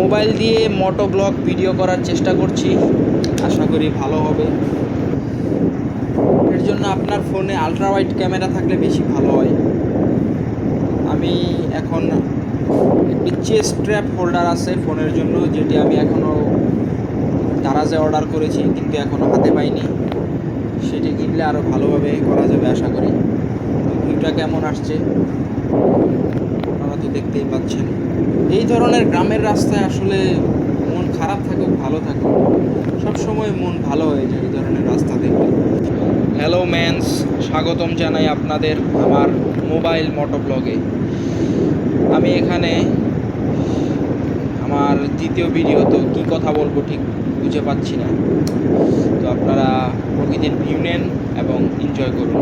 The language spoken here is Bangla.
মোবাইল দিয়ে মোটো ব্লগ ভিডিও করার চেষ্টা করছি, আশা করি ভালো হবে। এর জন্য আপনার ফোনে আলট্রা ওয়াইড ক্যামেরা থাকলে বেশি ভালো হয়। আমি এখন একটি চেস্ট স্ট্র্যাপ হোল্ডার আছে ফোনের জন্য, যেটি আমি এখনও দারাজে অর্ডার করেছি কিন্তু এখনও হাতে পাইনি। সেটি কিনলে আরও ভালোভাবে করা যাবে আশা করি। ভিউটা কেমন আসছে আপনারা তো দেখতেই পাচ্ছেন। এই ধরনের গ্রামের রাস্তায় আসলে মন খারাপ থাকুক ভালো থাকুক, সবসময় মন ভালো হয়ে যায় এই ধরনের রাস্তা দেখলে। হ্যালো ম্যানস, স্বাগতম জানাই আপনাদের আমার মোবাইল মোটো ব্লগে। আমি এখানে আমার দ্বিতীয় ভিডিও, তো কী কথা বলবো ঠিক বুঝে পাচ্ছি না। তো আপনারা প্রকৃতির ভিউ নেন এবং এনজয় করুন।